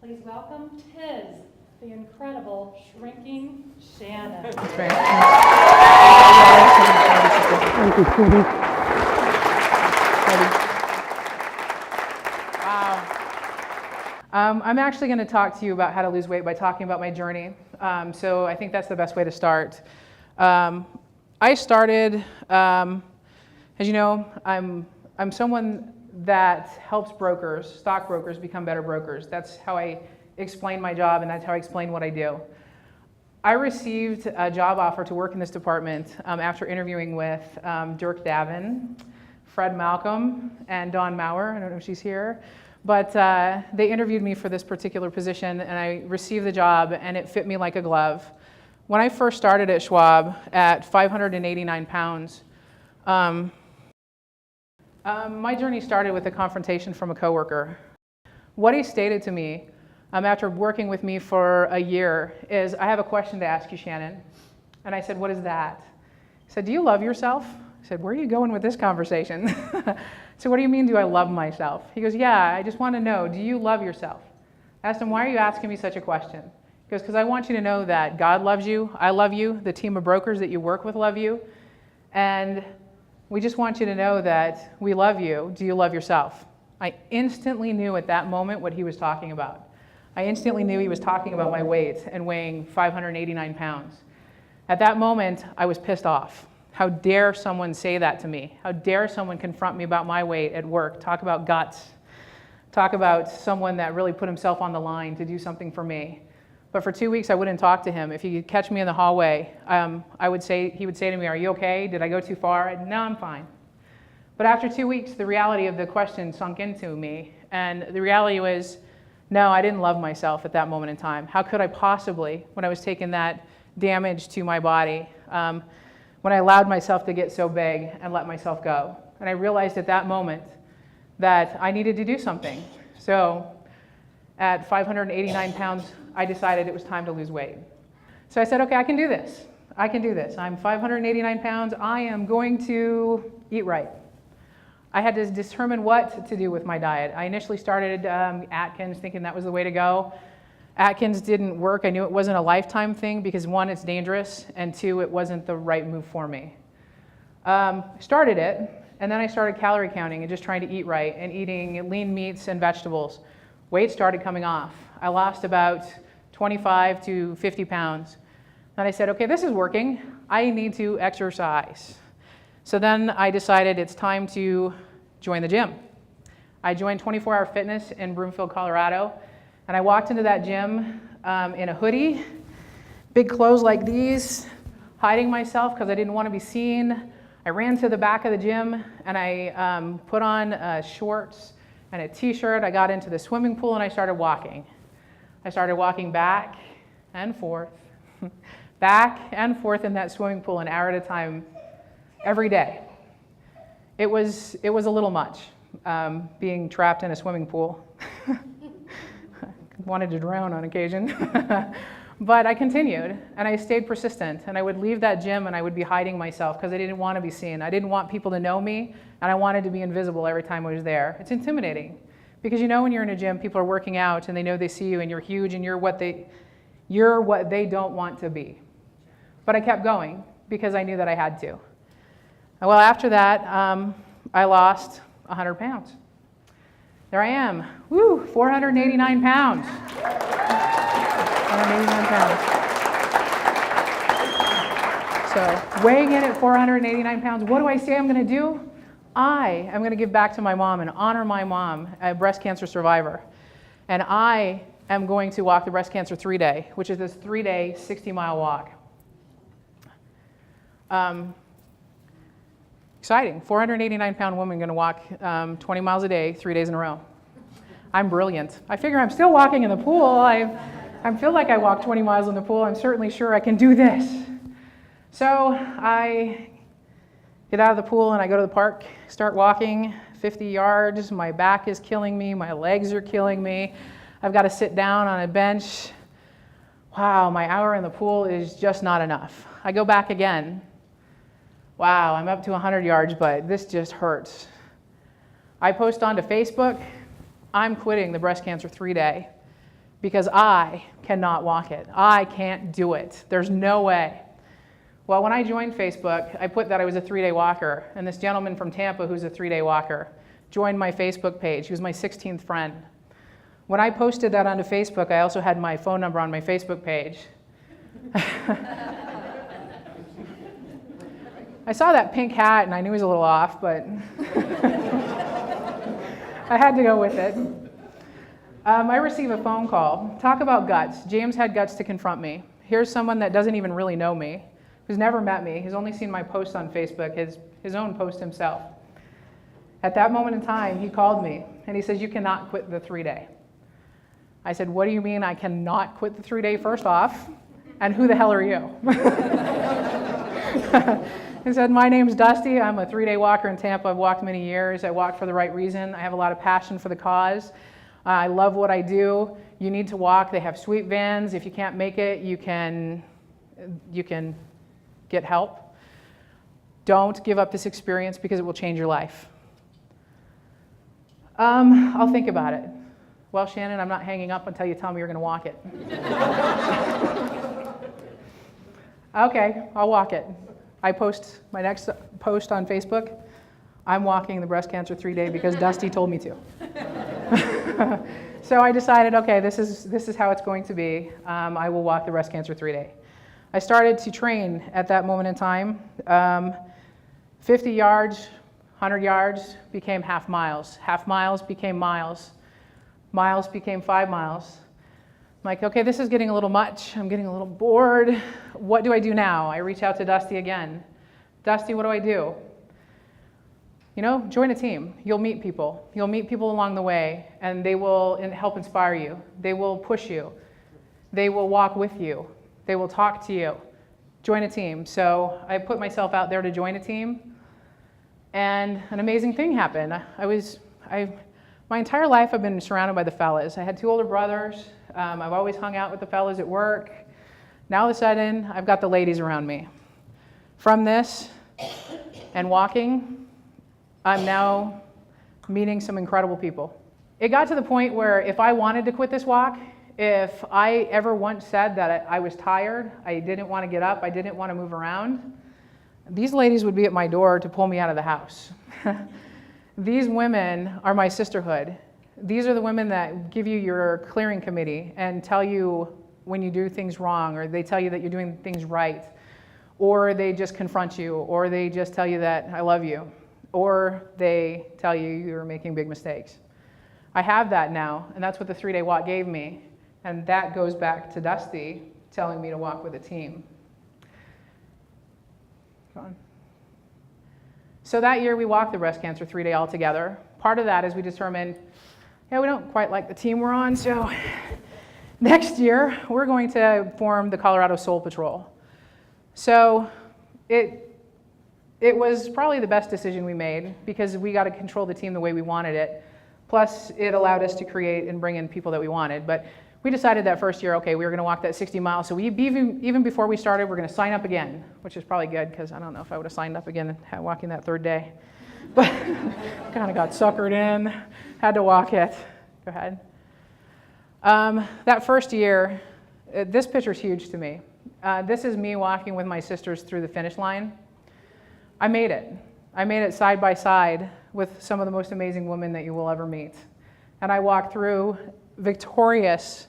Please welcome Tiz, the incredible shrinking Shannon. That's right. Thank you, Cindy. Wow. I'm actually going to talk to you about how to lose weight by talking about my journey. So I think that's the best way to start. I started, as you know, I'm someone that helps brokers, stockbrokers, become better brokers. That's how I explain my job, and that's how I explain what I do. I received a job offer to work in this department after interviewing with Dirk Davin, Fred Malcolm, and Dawn Maurer. I don't know if she's here. But they interviewed me for this particular position, and I received the job, and it fit me like a glove. When I first started at Schwab at 589 pounds, my journey started with a confrontation from a coworker. What he stated to me after working with me for a year is, "I have a question to ask you, Shannon." And I said, "What is that?" He said, "Do you love yourself?" I said, "Where are you going with this conversation?" So what do you mean, do I love myself? He goes, "Yeah, I just want to know, do you love yourself?" I asked him, "Why are you asking me such a question?" He goes, "Because I want you to know that God loves you, I love you, the team of brokers that you work with love you, and we just want you to know that we love you. Do you love yourself?" I instantly knew at that moment what he was talking about. I instantly knew he was talking about my weight and weighing 589 pounds. At that moment, I was pissed off. How dare someone say that to me? How dare someone confront me about my weight at work? Talk about guts. Talk about someone that really put himself on the line to do something for me. But for 2 weeks, I wouldn't talk to him. If he could catch me in the hallway, he would say to me, "Are you okay? Did I go too far?" "No, I'm fine." But after 2 weeks, the reality of the question sunk into me. And the reality was, no, I didn't love myself at that moment in time. How could I possibly, when I was taking that damage to my body, when I allowed myself to get so big and let myself go? And I realized at that moment that I needed to do something. So at 589 pounds, I decided it was time to lose weight. So I said, okay, I can do this. I can do this. I'm 589 pounds. I am going to eat right. I had to determine what to do with my diet. I initially started Atkins, thinking that was the way to go. Atkins didn't work. I knew it wasn't a lifetime thing because, one, it's dangerous, and two, it wasn't the right move for me. Started it, and then I started calorie counting and just trying to eat right and eating lean meats and vegetables. Weight started coming off. I lost about 25 to 50 pounds. Then I said, okay, this is working. I need to exercise. So then I decided it's time to join the gym. I joined 24-Hour Fitness in Broomfield, Colorado, and I walked into that gym in a hoodie, big clothes like these, hiding myself because I didn't want to be seen. I ran to the back of the gym and I put on shorts and a t-shirt. I got into the swimming pool and I started walking. I started walking back and forth in that swimming pool an hour at a time every day. It was a little much, being trapped in a swimming pool. Wanted to drown on occasion. But I continued, and I stayed persistent, and I would leave that gym and I would be hiding myself because I didn't want to be seen. I didn't want people to know me, and I wanted to be invisible every time I was there. It's intimidating, because you know when you're in a gym, people are working out and they know they see you and you're huge and you're what they don't want to be. But I kept going because I knew that I had to. Well, after that, I lost 100 pounds. There I am, 489 pounds. 489 pounds. So weighing in at 489 pounds, what do I say I'm going to do? I am going to give back to my mom and honor my mom, a breast cancer survivor. And I am going to walk the breast cancer 3-day, which is this 3-day, 60-mile walk. Exciting. 489-pound woman going to walk 20 miles a day, 3 days in a row. I'm brilliant. I figure I'm still walking in the pool. I feel like I walked 20 miles in the pool. I'm certainly sure I can do this. So I get out of the pool and I go to the park, start walking 50 yards. My back is killing me. My legs are killing me. I've got to sit down on a bench. Wow, my hour in the pool is just not enough. I go back again. Wow, I'm up to 100 yards, but this just hurts. I post onto Facebook, I'm quitting the breast cancer 3-day. because I cannot walk it. I can't do it. There's no way. Well, when I joined Facebook, I put that I was a 3-day walker, and this gentleman from Tampa who's a 3-day walker joined my Facebook page. He was my 16th friend. When I posted that onto Facebook, I also had my phone number on my Facebook page. I saw that pink hat and I knew he was a little off, but I had to go with it. I receive a phone call. Talk about guts. James had guts to confront me. Here's someone that doesn't even really know me, who's never met me, who's only seen my posts on Facebook, his own post himself. At that moment in time, he called me and he says, "You cannot quit the 3-day. I said, "What do you mean I cannot quit the 3-day first off? And who the hell are you?" He said, "My name's Dusty. I'm a 3-day walker in Tampa. I've walked many years. I walk for the right reason. I have a lot of passion for the cause. I love what I do. You need to walk. They have sweet vans. If you can't make it, you can get help. Don't give up this experience because it will change your life." I'll think about it. Well, Shannon, I'm not hanging up until you tell me you're going to walk it. Okay, I'll walk it. I post my next post on Facebook. I'm walking the breast cancer 3-day because Dusty told me to. So I decided, okay, this is how it's going to be. I will walk the breast cancer 3-day. I started to train at that moment in time. 50 yards, 100 yards became half miles. Half miles became miles. Miles became 5 miles. I'm like, okay, this is getting a little much. I'm getting a little bored. What do I do now? I reach out to Dusty again. Dusty, what do I do? You know, join a team. You'll meet people. You'll meet people along the way, and they will help inspire you. They will push you. They will walk with you. They will talk to you. Join a team. So I put myself out there to join a team, and an amazing thing happened. My entire life I've been surrounded by the fellas. I had 2 older brothers. I've always hung out with the fellas at work. Now all of a sudden, I've got the ladies around me. From this and walking, I'm now meeting some incredible people. It got to the point where if I wanted to quit this walk, if I ever once said that I was tired, I didn't want to get up, I didn't want to move around, these ladies would be at my door to pull me out of the house. These women are my sisterhood. These are the women that give you your clearing committee and tell you when you do things wrong, or they tell you that you're doing things right, or they just confront you, or they just tell you that I love you, or they tell you you're making big mistakes. I have that now, and that's what the 3-day walk gave me, and that goes back to Dusty telling me to walk with a team. Go on. So that year we walked the breast cancer 3-day all together. Part of that is we determined, yeah, we don't quite like the team we're on, so next year we're going to form the Colorado Soul Patrol. So it was probably the best decision we made because we got to control the team the way we wanted it. Plus it allowed us to create and bring in people that we wanted. But we decided that first year, okay, we were going to walk that 60 miles. So even before we started, we're going to sign up again, which is probably good because I don't know if I would have signed up again walking that 3rd day. But kind of got suckered in, had to walk it. Go ahead. That first year, this picture's huge to me. This is me walking with my sisters through the finish line. I made it. I made it side by side with some of the most amazing women that you will ever meet. And I walked through victorious,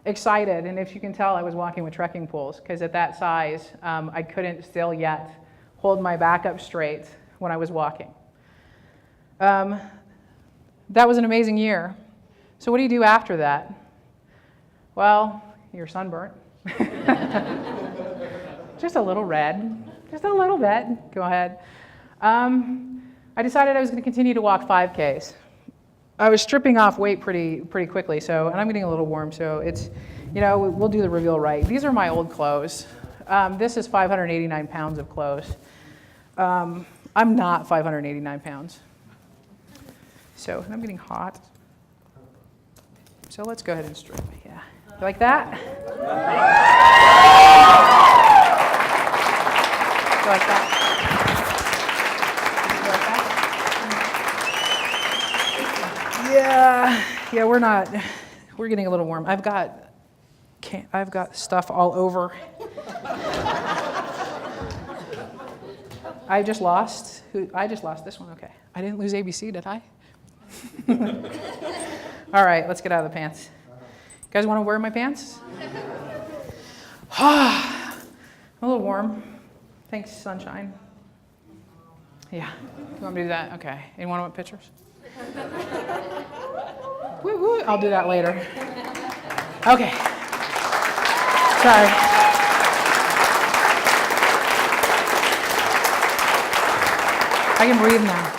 excited, and if you can tell, I was walking with trekking poles because at that size, I couldn't still yet hold my back up straight when I was walking. That was an amazing year. So what do you do after that? Well, you're sunburnt. Just a little red, just a little bit. Go ahead. I decided I was going to continue to walk 5Ks. I was stripping off weight pretty quickly, so, and I'm getting a little warm, so it's, you know, we'll do the reveal right. These are my old clothes. This is 589 pounds of clothes. I'm not 589 pounds. So, and I'm getting hot. So let's go ahead and strip. Yeah. You like that? You like that? You like that? Yeah, we're not We're getting a little warm. I've got stuff all over. I just lost this one. Okay. I didn't lose ABC, did I? All right, let's get out of the pants. You guys want to wear my pants? I'm a little warm. Thanks, sunshine. Yeah. You want me to do that? Okay. Anyone want pictures? Woo, woo. I'll do that later. Okay. Sorry. I can breathe now.